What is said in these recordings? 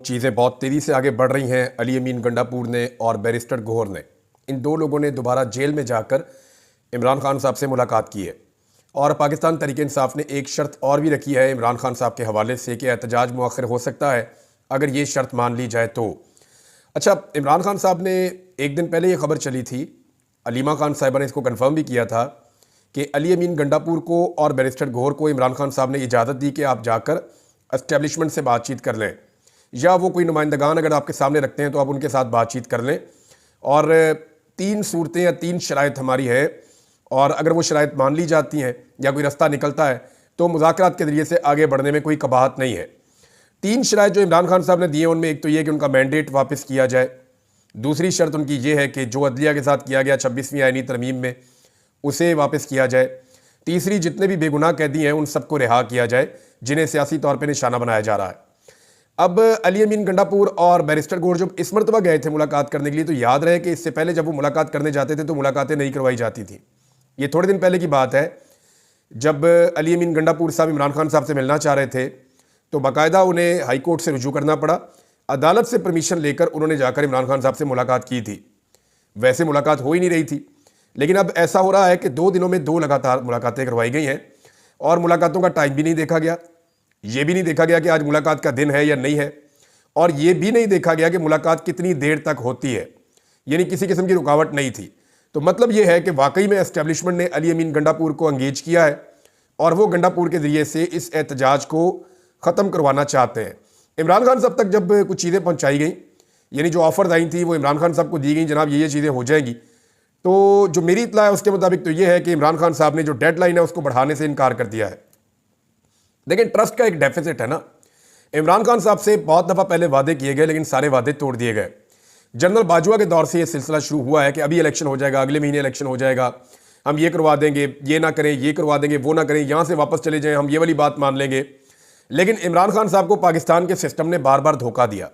चीज़ें बहुत तेज़ी से आगे बढ़ रही हैं। अली अमीन गंडापुर ने और बैरिस्टर गौहर ने, इन दो लोगों ने दोबारा जेल में जाकर इमरान खान साहब से मुलाकात की है और पाकिस्तान तहरीक इंसाफ ने एक शर्त और भी रखी है इमरान खान साहब के हवाले से कि एहतजाज मुअख्खर हो सकता है अगर ये शर्त मान ली जाए तो। अच्छा, इमरान खान साहब ने एक दिन पहले ये खबर चली थी, अलीमा खान साहिबा ने इसको कन्फर्म भी किया था कि अली अमीन गंडापुर को और बैरिस्टर गौहर को इमरान खान साहब ने इजाज़त दी कि आप जाकर एस्टेब्लिशमेंट से बातचीत कर लें, या वो कोई नुमाइंदगान अगर आपके सामने रखते हैं तो आप उनके साथ बातचीत कर लें। और तीन सूरतें या तीन शराइत हमारी है, और अगर वो शराइत मान ली जाती हैं या कोई रास्ता निकलता है तो मुज़ाकरात के ज़रिए से आगे बढ़ने में कोई कबाहत नहीं है। तीन शराइत जो इमरान खान साहब ने दिए उनमें एक तो ये कि उनका मैंडेट वापस किया जाए, दूसरी शर्त उनकी ये है कि जो अदलिया के साथ किया गया 26वीं आईनी तरमीम में उसे वापस किया जाए, तीसरी जितने भी बेगुनाह कैदी हैं उन सबको रिहा किया जाए जिन्हें सियासी तौर पर निशाना बनाया जा रहा है। अब अली अमीन गंडापुर और बैरिस्टर गौहर जब इस मरतबा गए थे मुलाकात करने के लिए, तो याद रहे कि इससे पहले जब वो मुलाकात करने जाते थे तो मुलाकातें नहीं करवाई जाती थी। ये थोड़े दिन पहले की बात है, जब अली अमीन गंडापुर साहब इमरान खान साहब से मिलना चाह रहे थे तो बाकायदा उन्हें हाई कोर्ट से रुजू करना पड़ा, अदालत से परमिशन लेकर उन्होंने जाकर इमरान खान साहब से मुलाकात की थी। वैसे मुलाकात हो ही नहीं रही थी, लेकिन अब ऐसा हो रहा है कि 2 दिनों में 2 लगातार मुलाकातें करवाई गई हैं और मुलाकातों का टाइम भी नहीं देखा गया। ये भी नहीं देखा गया कि आज मुलाकात का दिन है या नहीं है, और ये भी नहीं देखा गया कि मुलाकात कितनी देर तक होती है, यानी किसी किस्म की रुकावट नहीं थी। तो मतलब ये है कि वाकई में एस्टेब्लिशमेंट ने अली अमीन गंडापुर को एंगेज किया है और वो गंडापुर के ज़रिए से इस एहतजाज को ख़त्म करवाना चाहते हैं। इमरान खान साहब तक जब कुछ चीज़ें पहुँचाई गई, यानी जो ऑफ़र्स आई थी वो इमरान खान साहब को दी गई, जनाब ये चीज़ें हो जाएंगी, तो जो मेरी इत्तला है उसके मुताबिक तो ये है कि इमरान खान साहब ने जो डेडलाइन है उसको बढ़ाने से इनकार कर दिया है। लेकिन ट्रस्ट का एक डेफिसिट है ना, इमरान खान साहब से बहुत दफ़ा पहले वादे किए गए लेकिन सारे वादे तोड़ दिए गए। जनरल बाजवा के दौर से ये सिलसिला शुरू हुआ है कि अभी इलेक्शन हो जाएगा, अगले महीने इलेक्शन हो जाएगा, हम ये करवा देंगे, ये ना करें, ये करवा देंगे, वो ना करें, यहाँ से वापस चले जाएं, हम ये वाली बात मान लेंगे। लेकिन इमरान खान साहब को पाकिस्तान के सिस्टम ने बार बार धोखा दिया,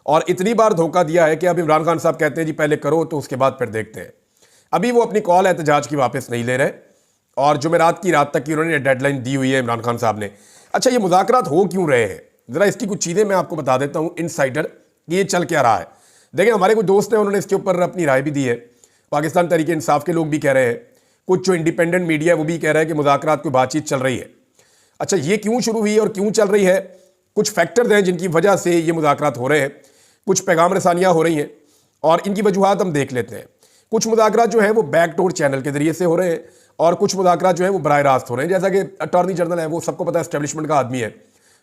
और इतनी बार धोखा दिया है कि अब इमरान खान साहब कहते हैं जी पहले करो तो उसके बाद फिर देखते हैं। अभी वो अपनी कॉल एहतजाज की वापस नहीं ले रहे, और जुमेरात की रात तक की उन्होंने डेडलाइन दी हुई है इमरान खान साहब ने। अच्छा, ये मुज़ाकरात हो क्यों रहे हैं, ज़रा इसकी कुछ चीज़ें मैं आपको बता देता हूँ इनसाइडर कि ये चल क्या रहा है। देखिए, हमारे कुछ दोस्त हैं, उन्होंने इसके ऊपर अपनी राय भी दी है। पाकिस्तान तहरीक इंसाफ के लोग भी कह रहे हैं, कुछ जो इंडिपेंडेंट मीडिया है वो भी कह रहा है कि मुज़ाकरात की बातचीत चल रही है। अच्छा, ये क्यों शुरू हुई और क्यों चल रही है, कुछ फैक्टर्स हैं जिनकी वजह से ये मुज़ाकरात हो रहे हैं, कुछ पैगाम रसानियाँ हो रही हैं और इनकी वजूहात हम देख लेते हैं। कुछ मुज़ाकरात जो है वो बैकडोर चैनल के ज़रिए से हो रहे हैं और कुछ मुज़ाकरात जो है वो बराह रास्त हो रहे हैं। जैसा कि अटॉर्नी जनरल है, वो सबको पता है एस्टेब्लिशमेंट का आदमी है,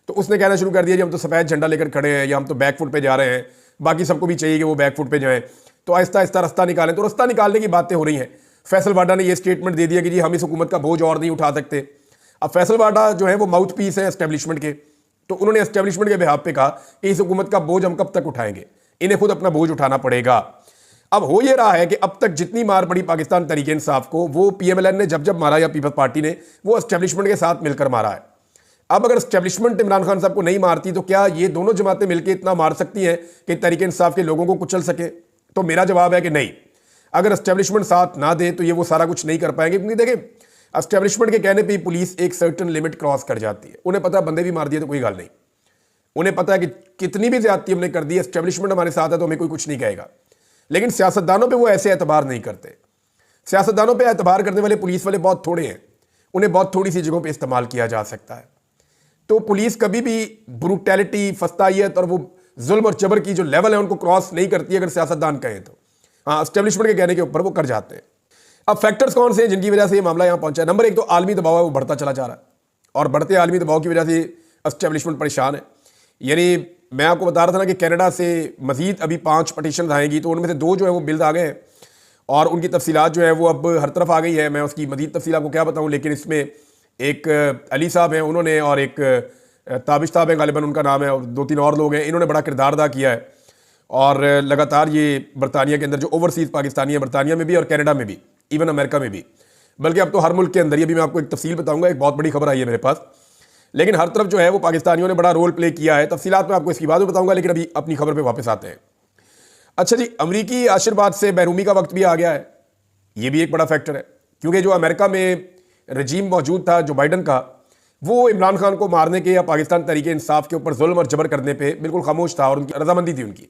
तो उसने कहना शुरू कर दिया जी हम तो सफ़ेद झंडा लेकर खड़े हैं या हम तो बैक फुट पे जा रहे हैं, बाकी सबको भी चाहिए कि वो बैक फुट पे जाएं, तो आहिस्ता आहिस्ता रास्ता निकालें। तो रास्ता निकालने की बातें हो रही हैं। फैसल वाडा ने ये स्टेटमेंट दे दिया कि जी हम इस हुकूमत का बोझ और नहीं उठा सकते। अब फैसल वाडा जो है वो माउथ पीस है एस्टेब्लिशमेंट के, तो उन्होंने एस्टेब्लिशमेंट के बिहाफ पे कहा कि इस हुकूमत का बोझ हम कब तक उठाएंगे, इन्हें खुद अपना बोझ उठाना पड़ेगा। अब हो ये रहा है कि अब तक जितनी मार पड़ी पाकिस्तान तहरीक इंसाफ को, वो PMLN ने जब जब मारा या पीपल्स पार्टी ने, वो एस्टेब्लिशमेंट के साथ मिलकर मारा है। अब अगर एस्टेब्लिशमेंट इमरान खान साहब को नहीं मारती तो क्या ये दोनों जमातें मिलकर इतना मार सकती हैं कि तहरीक इंसाफ के लोगों को कुचल सके? तो मेरा जवाब है कि नहीं। अगर एस्टेब्लिशमेंट साथ ना दे तो ये वो सारा कुछ नहीं कर पाएंगे, क्योंकि देखिए एस्टेब्लिशमेंट के कहने पर पुलिस एक सर्टन लिमिट क्रॉस कर जाती है। उन्हें पता है बंदे भी मार दिए तो कोई गल नहीं, उन्हें पता है कि कितनी भी ज्यादती हमने कर दी, एस्टेब्लिशमेंट हमारे साथ है तो हमें कोई कुछ नहीं कहेगा। लेकिन सियासतदानों पे वो ऐसे एतबार नहीं करते। सियासतदानों पे एतबार करने वाले पुलिस वाले बहुत थोड़े हैं, उन्हें बहुत थोड़ी सी जगहों पे इस्तेमाल किया जा सकता है। तो पुलिस कभी भी ब्रूटैलिटी, फस्तायत और वो जुल्म और जबर की जो लेवल है उनको क्रॉस नहीं करती अगर सियासतदान कहें तो। हाँ, एस्टेब्लिशमेंट के कहने के ऊपर वो कर जाते हैं। अब फैक्टर्स कौन से हैं जिनकी वजह से ये मामला यहाँ पहुंचा है? नंबर 1 तो आलमी दबाव है, वो बढ़ता चला जा रहा है, और बढ़ते आलमी दबाव की वजह से एस्टेब्लिशमेंट परेशान है। यानी मैं आपको बता रहा था ना कि कनाडा से मजीद अभी 5 पटिशन आएंगी, तो उनमें से 2 जो है वो बिल्स आ गए हैं और उनकी तफसीलात जो है वो अब हर तरफ आ गई है। मैं उसकी मजीद तफसील आपको क्या बताऊं, लेकिन इसमें एक अली साहब हैं उन्होंने, और एक ताबिश साहब हैं गालिबन उनका नाम है, और 2-3 और लोग हैं, इन्होंने बड़ा किरदार अदा किया है। और लगातार ये बरतानिया के अंदर जो ओवरसीज़ पाकिस्तानी है, बरतानिया में भी और कनाडा में भी, इवन अमेरिका में भी, बल्कि अब तो हर मुल्क के अंदर, ये भी मैं आपको एक तफसील बताऊँगा, एक बहुत बड़ी खबर आई है मेरे पास। लेकिन हर तरफ जो है वो पाकिस्तानियों ने बड़ा रोल प्ले किया है। तफसीलात मैं आपको इसकी बाद में बताऊंगा, लेकिन अभी अपनी खबर पे वापस आते हैं। अच्छा जी, अमरीकी आशीर्वाद से महरूमी का वक्त भी आ गया है, ये भी एक बड़ा फैक्टर है, क्योंकि जो अमेरिका में रजीम मौजूद था जो बाइडन का, वो इमरान खान को मारने के या पाकिस्तान तहरीक इंसाफ के ऊपर जुल्म और जबर करने पे बिल्कुल खामोश था और उनकी रजामंदी थी उनकी।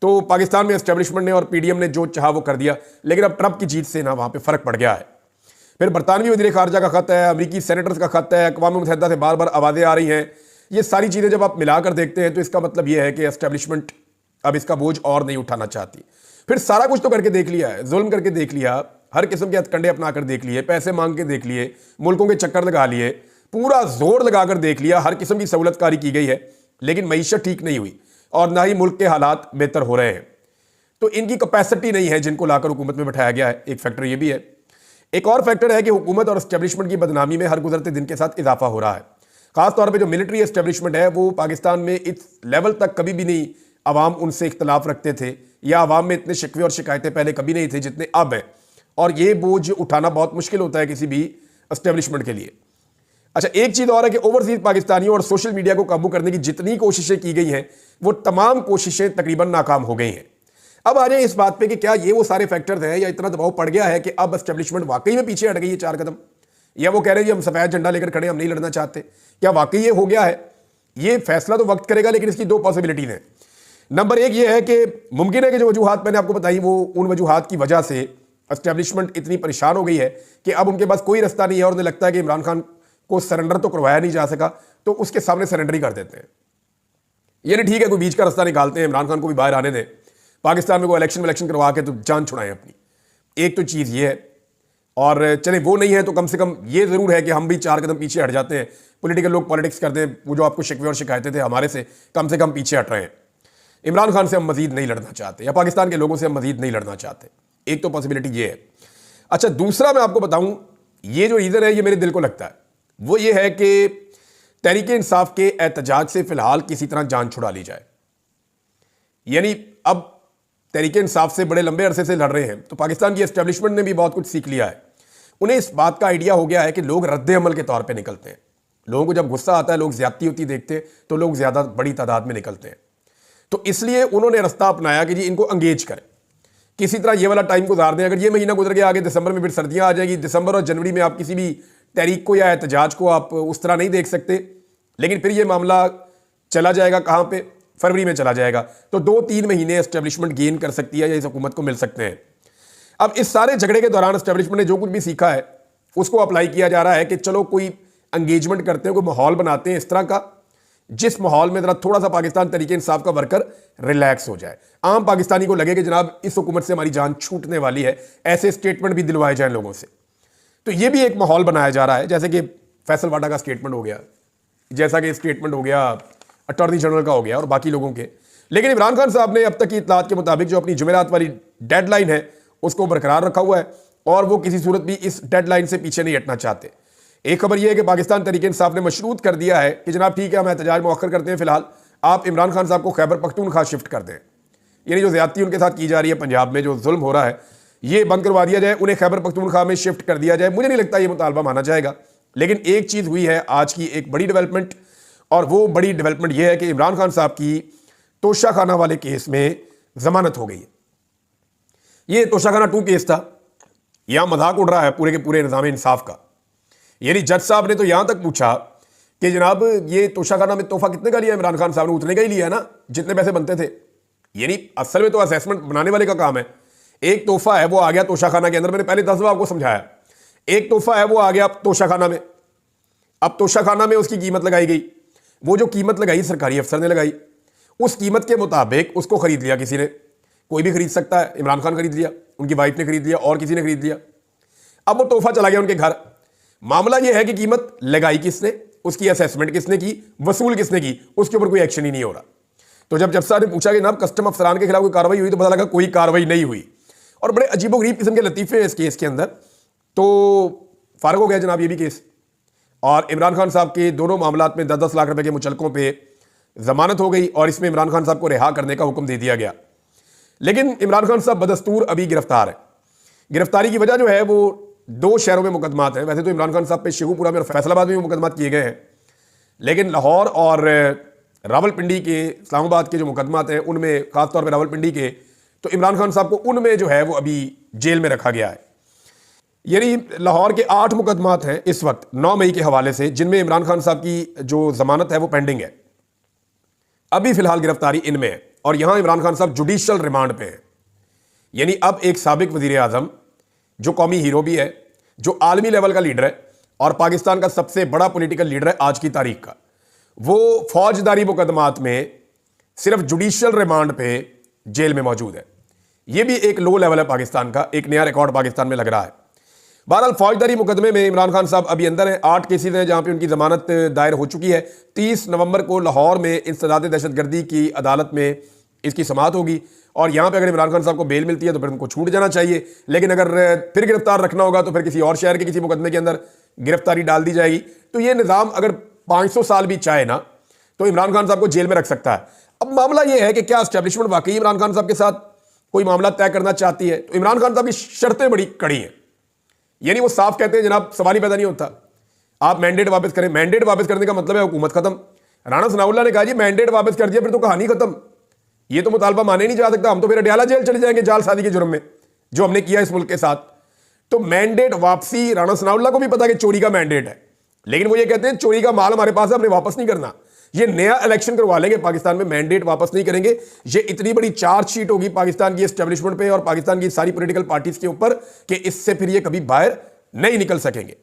तो पाकिस्तान में एस्टेब्लिशमेंट ने और पीडीएम ने जो चाहा वो कर दिया, लेकिन अब ट्रंप की जीत से ना वहाँ पे फ़र्क पड़ गया है। फिर बरतानवी वज़ीर ख़ारजा का ख़त है, अमरीकी सेनेटर्स का ख़त है, अक़वाम मुत्तहिदा से बार बार आवाज़ें आ रही हैं। ये सारी चीज़ें जब आप मिलाकर देखते हैं तो इसका मतलब ये है कि एस्टेब्लिशमेंट अब इसका बोझ और नहीं उठाना चाहती। फिर सारा कुछ तो करके देख लिया है, जुल्म करके देख लिया, हर किस्म के हथकंडे अपना कर देख लिए, पैसे मांग के देख लिए, मुल्कों के चक्कर लगा लिए, पूरा जोर लगाकर देख लिया, हर किस्म की सहूलतकारी की गई है, लेकिन मईशत ठीक नहीं हुई और ना ही मुल्क के हालात बेहतर हो रहे हैं। तो इनकी कैपेसिटी नहीं है जिनको लाकर हुकूमत में बैठाया गया है। एक फैक्टर ये भी है। एक और फैक्टर है कि हुकूमत और एस्टेब्लिशमेंट की बदनामी में हर गुजरते दिन के साथ इजाफा हो रहा है। खासतौर पर जो मिलिट्री एस्टेब्लिशमेंट है वो पाकिस्तान में इस लेवल तक कभी भी नहीं अवाम उनसे इख्तलाफ रखते थे, या अवाम में इतने शिकवे और शिकायतें पहले कभी नहीं थे जितने अब हैं, और ये बोझ उठाना बहुत मुश्किल होता है किसी भी एस्टेब्लिशमेंट के लिए। अच्छा, एक चीज़ और है कि ओवरसीज पाकिस्तानियों और सोशल मीडिया को काबू करने की जितनी कोशिशें की गई हैं वो तमाम कोशिशें तकरीबन नाकाम हो गई हैं। अब आ जाए इस बात पे कि क्या ये वो सारे फैक्टर्स हैं या इतना दबाव पड़ गया है कि अब एस्टेब्लिशमेंट वाकई में पीछे हट गई है 4 कदम, या वो कह रहे हैं हम सफ़ेद झंडा लेकर खड़े, हम नहीं लड़ना चाहते। क्या वाकई ये हो गया है? ये फैसला तो वक्त करेगा, लेकिन इसकी 2 पॉसिबिलिटीज़ हैं। नंबर 1 ये है कि मुमकिन है कि जो वजूहात मैंने आपको बताई वो उन वजूहात की वजह से एस्टेब्लिशमेंट इतनी परेशान हो गई है कि अब उनके पास कोई रास्ता नहीं है और उन्हें लगता है कि इमरान खान को सरेंडर तो करवाया नहीं जा सका, तो उसके सामने सरेंडर ही कर देते हैं। ये नहीं, ठीक है, कोई बीच का रास्ता निकालते हैं, इमरान खान को भी बाहर आने दें, पाकिस्तान में कोई इलेक्शन करवा के तो जान छुड़ाएं अपनी। एक तो चीज़ ये है, और चले वो नहीं है तो कम से कम ये ज़रूर है कि हम भी 4 कदम पीछे हट जाते हैं। पॉलिटिकल लोग पॉलिटिक्स करते हैं, वो जो आपको शिकवे और शिकायतें थे हमारे से, कम कम पीछे हट रहे हैं। इमरान खान से हम मजीद नहीं लड़ना चाहते, या पाकिस्तान के लोगों से हम मजीद नहीं लड़ना चाहते। एक तो पॉसिबिलिटी ये है। अच्छा, दूसरा मैं आपको बताऊं, ये जो रीज़न है ये मेरे दिल को लगता है, वो ये है कि तहरीक इंसाफ के एहतजाज से फिलहाल किसी तरह जान छुड़ा ली जाए। यानी अब तहरीक इंसाफ से बड़े लंबे अरसे से लड़ रहे हैं, तो पाकिस्तान की एस्टेब्लिशमेंट ने भी बहुत कुछ सीख लिया है। उन्हें इस बात का आइडिया हो गया है कि लोग रद्द अमल के तौर पे निकलते हैं। लोगों को जब गुस्सा आता है, लोग ज्यादती होती देखते हैं, तो लोग ज़्यादा बड़ी तादाद में निकलते हैं। तो इसलिए उन्होंने रास्ता अपनाया कि जी इनको अंगेज करें, किसी तरह ये वाला टाइम गुजार दें। अगर ये महीना गुजर गया, आगे दिसंबर में फिर सर्दियाँ आ जाएगी। दिसंबर और जनवरी में आप किसी भी तहरीक को या एहतजाज को आप उस तरह नहीं देख सकते, लेकिन फिर ये मामला चला जाएगा कहाँ पे, फरवरी में चला जाएगा। तो 2-3 महीने एस्टेब्लिशमेंट गेन कर सकती है या इस हुकूमत को मिल सकते हैं। अब इस सारे झगड़े के दौरान एस्टेब्लिशमेंट ने जो कुछ भी सीखा है उसको अप्लाई किया जा रहा है कि चलो कोई एंगेजमेंट करते हैं, कोई माहौल बनाते हैं इस तरह का जिस माहौल में जरा थोड़ा सा पाकिस्तान तहरीक इंसाफ का वर्कर रिलैक्स हो जाए, आम पाकिस्तानी को लगे कि जनाब इस हुकूमत से हमारी जान छूटने वाली है, ऐसे स्टेटमेंट भी दिलवाए जाएं लोगों से। तो ये भी एक माहौल बनाया जा रहा है, जैसे कि फैसल वाडा का स्टेटमेंट हो गया, जैसा कि स्टेटमेंट हो गया अटॉर्नी जनरल का हो गया और बाकी लोगों के। लेकिन इमरान खान साहब ने अब तक की इत्तलात के मुताबिक जो अपनी जुमेरात वाली डेडलाइन है उसको बरकरार रखा हुआ है और वो किसी सूरत भी इस डेडलाइन से पीछे नहीं हटना चाहते। एक खबर यह है कि पाकिस्तान तहरीक इंसाफ ने मशरूत कर दिया है कि जनाब ठीक है, हम एहतजाज मौखर करते हैं, फिलहाल आप इमरान खान साहब को खैबर पख्तूनख्वा शिफ्ट कर दें। यानी जो ज्यादती उनके साथ की जा रही है, पंजाब में जो जुल्म हो रहा है, ये बंद करवा दिया जाए, उन्हें खैबर पख्तूनख्वा में शिफ्ट कर दिया जाए। मुझे नहीं लगता ये मुतालबा माना जाएगा। लेकिन एक चीज़ हुई है आज की एक बड़ी डेवलपमेंट, और वो बड़ी डेवलपमेंट ये है कि इमरान खान साहब की तोशाखाना वाले केस में जमानत हो गई है। ये तोशाखाना 2 केस था, यहां मजाक उड़ रहा है पूरे के पूरे निज़ाम इंसाफ का। यानी जज साहब ने तो यहां तक पूछा कि जनाब ये तोशाखाना में तोहफा कितने का लिया इमरान खान साहब ने? उतने का ही लिया ना जितने पैसे बनते थे। यानी असल में तो असेसमेंट बनाने वाले का काम है। एक तोहफा है वो आ गया तोशाखाना के अंदर, मैंने पहले 10 बार आपको समझाया। एक तोहफा है वो आ गया तोशाखाना में, अब तोशाखाना में उसकी कीमत लगाई गई, वो जो कीमत लगाई सरकारी अफसर ने लगाई, उस कीमत के मुताबिक उसको खरीद लिया किसी ने। कोई भी खरीद सकता है, इमरान खान खरीद लिया, उनकी वाइफ ने खरीद लिया और किसी ने खरीद लिया। अब वो तोहफा चला गया उनके घर। मामला यह है कि कीमत लगाई किसने, उसकी असेसमेंट किसने की, वसूल किसने की, उसके ऊपर कोई एक्शन ही नहीं हो रहा। तो जब जज साहब ने पूछा कि जनाब कस्टम अफसरान के खिलाफ कोई कार्रवाई हुई, तो पता लगा कोई कार्रवाई नहीं हुई। और बड़े अजीबोगरीब किस्म के लतीफे हैं इस केस के अंदर। तो फारग हो गया जनाब ये भी केस, और इमरान खान साहब के दोनों मामलात में 10-10 लाख रुपए के मुचलकों पे जमानत हो गई और इसमें इमरान खान साहब को रिहा करने का हुक्म दे दिया गया। लेकिन इमरान खान साहब बदस्तूर अभी गिरफ्तार है। गिरफ्तारी की वजह जो है वो 2 शहरों में मुकदमात हैं। वैसे तो इमरान खान साहब पे शेखुपुरा में और फैसलाबाद में भी मुकदमात किए गए हैं, लेकिन लाहौर और रावलपिंडी के, इस्लामाबाद के जो मुकदमात हैं उनमें, खासतौर पर रावलपिंडी के, तो इमरान खान साहब को उनमें जो है वो अभी जेल में रखा गया है। यानी लाहौर के 8 मुकदमात हैं इस वक्त 9 मई के हवाले से, जिनमें इमरान खान साहब की जो जमानत है वो पेंडिंग है। अभी फिलहाल गिरफ्तारी इनमें है और यहां इमरान खान साहब जुडिशियल रिमांड पे हैं। यानी अब एक साबिक वजीर आजम, जो कौमी हीरो भी है, जो आलमी लेवल का लीडर है और पाकिस्तान का सबसे बड़ा पॉलिटिकल लीडर है आज की तारीख का, वो फौजदारी मुकदमात में सिर्फ जुडिशियल रिमांड पे जेल में मौजूद है। यह भी एक लो लेवल है पाकिस्तान का, एक नया रिकॉर्ड पाकिस्तान में लग रहा है। बहरहाल फौजदारी मुकदमे में इमरान खान साहब अभी अंदर हैं। 8 केसेज हैं जहां पे उनकी जमानत दायर हो चुकी है। 30 नवंबर को लाहौर में इंसदाद दहशतगर्दी की अदालत में इसकी समाअत होगी और यहां पे अगर इमरान खान साहब को बेल मिलती है तो फिर उनको छूट जाना चाहिए, लेकिन अगर फिर गिरफ्तार रखना होगा तो फिर किसी और शहर के किसी मुकदमे के अंदर गिरफ्तारी डाल दी जाएगी। तो ये निज़ाम अगर 500 साल भी चाहे ना तो इमरान खान साहब को जेल में रख सकता है। अब मामला यह है कि क्या एस्टेब्लिशमेंट वाकई इमरान खान साहब के साथ कोई मामला तय करना चाहती है? तो इमरान खान साहब की शर्तें बड़ी कड़ी हैं। यानी वो साफ कहते हैं जनाब सवाल ही पैदा नहीं होता, आप मैंडेट वापस करें। मैंडेट वापस करने का मतलब है हुकूमत खत्म। राणा सनाउल्लाह ने कहा जी मैंडेट वापस कर दिया फिर तो कहानी खत्म, ये तो मुतालबा माने नहीं जा सकता, हम तो फिर अडयाला जेल चले जाएंगे जाल सादी के जुर्म में जो हमने किया इस मुल्क के साथ। तो मैंडेट वापसी, राणा सनाउल्लाह को भी पता कि चोरी का मैंडेट है, लेकिन वो ये कहते हैं चोरी का माल हमारे पास है, हमने वापस नहीं करना। ये नया इलेक्शन करवा लेंगे पाकिस्तान में, मैंडेट वापस नहीं करेंगे। ये इतनी बड़ी चार्जशीट होगी पाकिस्तान की एस्टेब्लिशमेंट पे और पाकिस्तान की सारी पॉलिटिकल पार्टीज के ऊपर कि इससे फिर ये कभी बाहर नहीं निकल सकेंगे।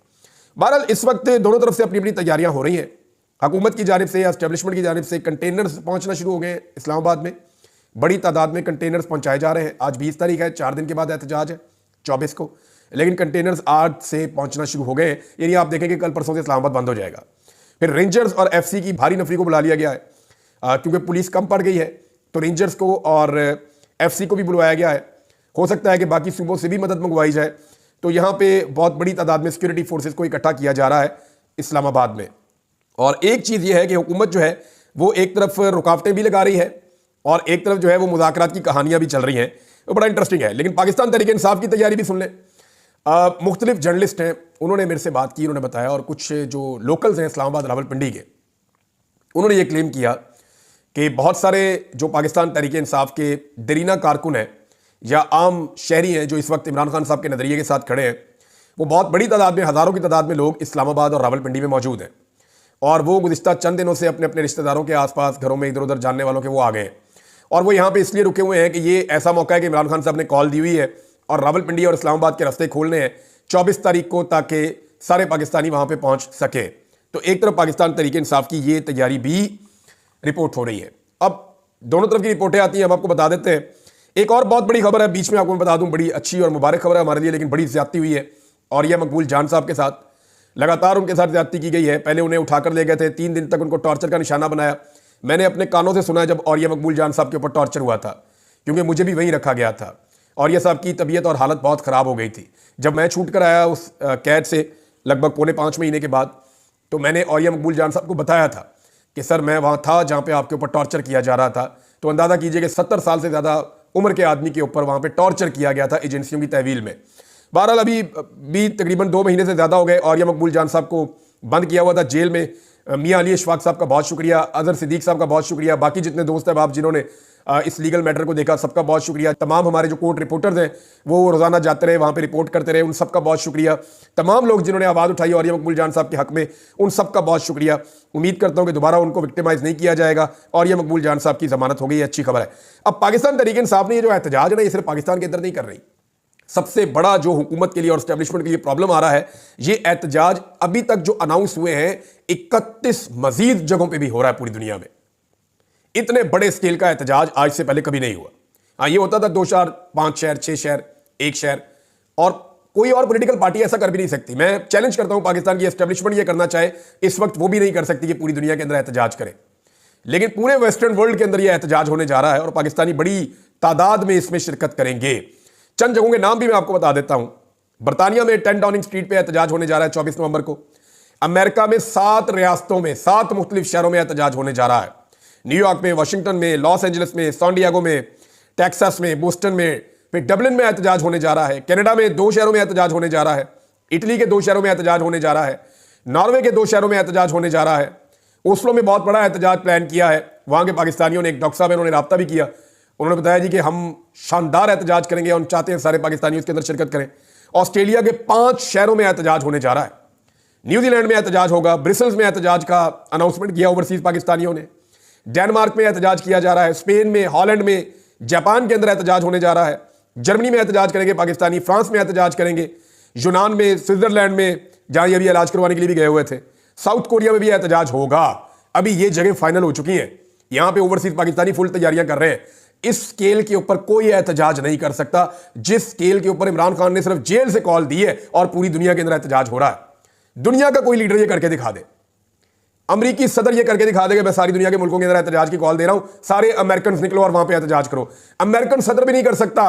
बहरहाल इस वक्त दोनों तरफ से अपनी अपनी तैयारियां हो रही हैं। हुकूमत की जानिब से, एस्टेब्लिशमेंट की जानिब से कंटेनर्स पहुंचना शुरू हो गए हैं। इस्लामाबाद में बड़ी तादाद में कंटेनर्स पहुंचाए जा रहे हैं। आज 20 तारीख है, 4 दिन के बाद एहतजाज है 24 को, लेकिन कंटेनर्स आज से पहुंचना शुरू हो गए। यानी आप देखेंगे कल परसों से इस्लामाबाद बंद हो जाएगा। फिर रेंजर्स और एफसी की भारी नफरी को बुला लिया गया है क्योंकि पुलिस कम पड़ गई है, तो रेंजर्स को और एफसी को भी बुलवाया गया है। हो सकता है कि बाकी सूबों से भी मदद मंगवाई जाए। तो यहाँ पे बहुत बड़ी तादाद में सिक्योरिटी फोर्सेस को इकट्ठा किया जा रहा है इस्लामाबाद में। और एक चीज़ ये है कि हुकूमत जो है वो एक तरफ रुकावटें भी लगा रही है और एक तरफ जो है वो मुज़ाकरात की कहानियाँ भी चल रही हैं, वो बड़ा इंटरेस्टिंग है। लेकिन पाकिस्तान तहरीक इंसाफ की तैयारी भी सुन लें। मुख्तलिफ जर्नलिस्ट हैं, उन्होंने मेरे से बात की, उन्होंने बताया, और कुछ जो लोकल्स हैं इस्लामाबाद रावलपिंडी के, उन्होंने ये क्लेम किया कि बहुत सारे जो पाकिस्तान तहरीक इंसाफ के दरीना कारकुन हैं या आम शहरी हैं जो इस वक्त इमरान खान साहब के नज़रिए के साथ खड़े हैं, वो बहुत बड़ी तादाद में, हज़ारों की तादाद में लोग इस्लामाबाद और रावलपिंडी में मौजूद हैं और वो गुज़िश्ता चंद दिनों से अपने अपने रिश्तेदारों के आसपास घरों में इधर उधर जानने वालों के वो आ गए हैं और वो यहाँ पे इसलिए रुके हुए हैं कि ये ऐसा मौका है कि इमरान खान साहब ने कॉल दी हुई है और रावलपिंडी और इस्लामाबाद के रास्ते खोलने हैं 24 तारीख को, ताकि सारे पाकिस्तानी वहाँ पर पहुँच सके। तो एक तरफ पाकिस्तान तहरीक इंसाफ की ये तैयारी भी रिपोर्ट हो रही है। अब दोनों तरफ की रिपोर्टें आती हैं, हम आपको बता देते हैं। एक और बहुत बड़ी खबर है, बीच में आपको मैं बता दूं, बड़ी अच्छी और मुबारक खबर है हमारे लिए, लेकिन बड़ी ज्यादती हुई है और यह मकबूल जान साहब के साथ लगातार उनके साथ ज्यादती की गई है। पहले उन्हें उठाकर ले गए थे, 3 दिन तक उनको टॉर्चर का निशाना बनाया। मैंने अपने कानों से सुना जब और यह मकबूल जान साहब के ऊपर टॉर्चर हुआ था, क्योंकि मुझे भी वहीं रखा गया था और यह साहब की तबीयत और हालत बहुत ख़राब हो गई थी। जब मैं छूट कर आया उस कैद से लगभग 4.5 महीने के बाद, तो मैंने और यह मकबूल जान साहब को बताया था कि सर मैं वहाँ था जहाँ पे आपके ऊपर टॉर्चर किया जा रहा था। तो अंदाज़ा कीजिए कि 70 साल से ज़्यादा उम्र के आदमी के ऊपर वहाँ पे टॉर्चर किया गया था एजेंसियों की तहवील में। बहरहाल अभी भी तकरीबन 2 महीने से ज़्यादा हो गए और यह मकबूल जान साहब को बंद किया हुआ था जेल में। मियाँ अली अशफाक साहब का बहुत शुक्रिया, अजहर सिद्दीक साहब का बहुत शुक्रिया, बाकी जितने दोस्त हैं आप जिन्होंने इस लीगल मैटर को देखा, सबका बहुत शुक्रिया। तमाम हमारे जो कोर्ट रिपोर्टर्स हैं वो रोज़ाना जाते रहे, वहाँ पे रिपोर्ट करते रहे, उन सबका बहुत शुक्रिया। तमाम लोग जिन्होंने आवाज़ उठाई और ये मकबूल जान साहब के हक़ में, उन सबका बहुत शुक्रिया। उम्मीद करता हूँ कि दोबारा उनको विक्टिमाइज़ नहीं किया जाएगा और ये मकबूल जान साहब की ज़मानत हो गई, अच्छी खबर है। अब पाकिस्तान तहरीक इंसाफ ने ये जो एहतजाज है ना, ये सिर्फ पाकिस्तान के अंदर नहीं कर रही। सबसे बड़ा जो हुकूमत के लिए और एस्टेब्लिशमेंट के लिए प्रॉब्लम आ रहा है, ये एहतजाज अभी तक जो अनाउंस हुए हैं 31 मजीद जगहों पे भी हो रहा है पूरी दुनिया में। इतने बड़े स्केल का एहतजाज आज से पहले कभी नहीं हुआ। हाँ, ये होता था 2 शहर, 5 शहर, 6 शहर, 1 शहर, और कोई और पॉलिटिकल पार्टी ऐसा कर भी नहीं सकती। मैं चैलेंज करता हूं पाकिस्तान की एस्टेब्लिशमेंट ये करना चाहे, इस वक्त वो भी नहीं कर सकती कि पूरी दुनिया के अंदर एहतजाज करे, लेकिन पूरे वेस्टर्न वर्ल्ड के अंदर यह एहतजाज होने जा रहा है और पाकिस्तानी बड़ी तादाद में इसमें शिरकत करेंगे। चंद जगहों के नाम भी मैं आपको बता देता हूं। बरतानिया में 10 डाउनिंग स्ट्रीट पे एहतजाज होने जा रहा है 24 नवंबर को। अमेरिका में 7 रियासतों में 7 मुख्तलिफ शहरों में एहतजाज होने जा रहा है। न्यूयॉर्क में, वाशिंगटन में, लॉस एंजलिस में, सैन डिएगो में, टेक्सास में, बोस्टन में, फिर डबलिन में एहतजाज होने जा रहा है। कनाडा में 2 शहरों में एहतजाज होने जा रहा है। इटली के 2 शहरों में एहतजाज होने जा रहा है। नॉर्वे के 2 शहरों में एहतजाज होने जा रहा है। ओस्लो में बहुत बड़ा एहतजाज प्लान किया है। वहां के पाकिस्तानियों ने, एक डॉक्टर साहब है, उन्होंने राब्ता भी किया। उन्होंने बताया जी कि हम शानदार एहतजाज करेंगे और चाहते हैं सारे पाकिस्तानी उसके अंदर शिरकत करें। ऑस्ट्रेलिया के 5 शहरों में एहतजाज होने जा रहा है। न्यूजीलैंड में एहतजाज होगा, ब्रिसल्स में एहतजाज का अनाउंसमेंट किया ओवरसीज पाकिस्तानियों ने, डेनमार्क में एहतजाज किया जा रहा है, स्पेन में, हॉलैंड में, जापान के अंदर एहतजाज होने जा रहा है, जर्मनी में एहतजाज करेंगे पाकिस्तानी, फ्रांस में एहतजाज करेंगे, यूनान में, स्विट्जरलैंड में जहां ये भी इलाज करवाने के लिए भी गए हुए थे, साउथ कोरिया में भी एहतजाज होगा। अभी ये जगह फाइनल हो चुकी हैं, यहां पे ओवरसीज पाकिस्तानी फुल तैयारियां कर रहे हैं। इस स्केल के ऊपर कोई एहतजाज नहीं कर सकता जिस स्केल के ऊपर इमरान खान ने सिर्फ जेल से कॉल दी है और पूरी दुनिया के अंदर एहतजाज हो रहा है। दुनिया का कोई लीडर ये करके दिखा दे, अमेरिकी सदर ये करके दिखा दे कि मैं सारी दुनिया के मुल्कों के अंदर एहतजाज की कॉल दे रहा हूं, सारे अमेरिकन निकलो और वहां पे एहतजाज करो। अमेरिकन सदर भी नहीं कर सकता।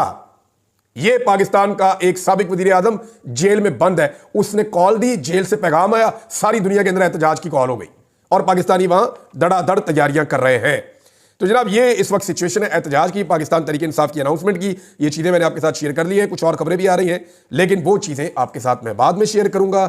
ये पाकिस्तान का एक साबिक वजीर आजम जेल में बंद है, उसने कॉल दी, जेल से पैगाम आया, सारी दुनिया के अंदर एहतजाज की कॉल हो गई और पाकिस्तानी वहां धड़ाधड़ तैयारियां कर रहे हैं। तो जनाब ये इस वक्त सिचुएशन है एहतजाज की, पाकिस्तान तहरीक इंसाफ की अनाउंसमेंट की। ये चीजें मैंने आपके साथ शेयर कर ली है, कुछ और खबरें भी आ रही हैं, लेकिन वो चीजें आपके साथ मैं बाद में शेयर करूंगा।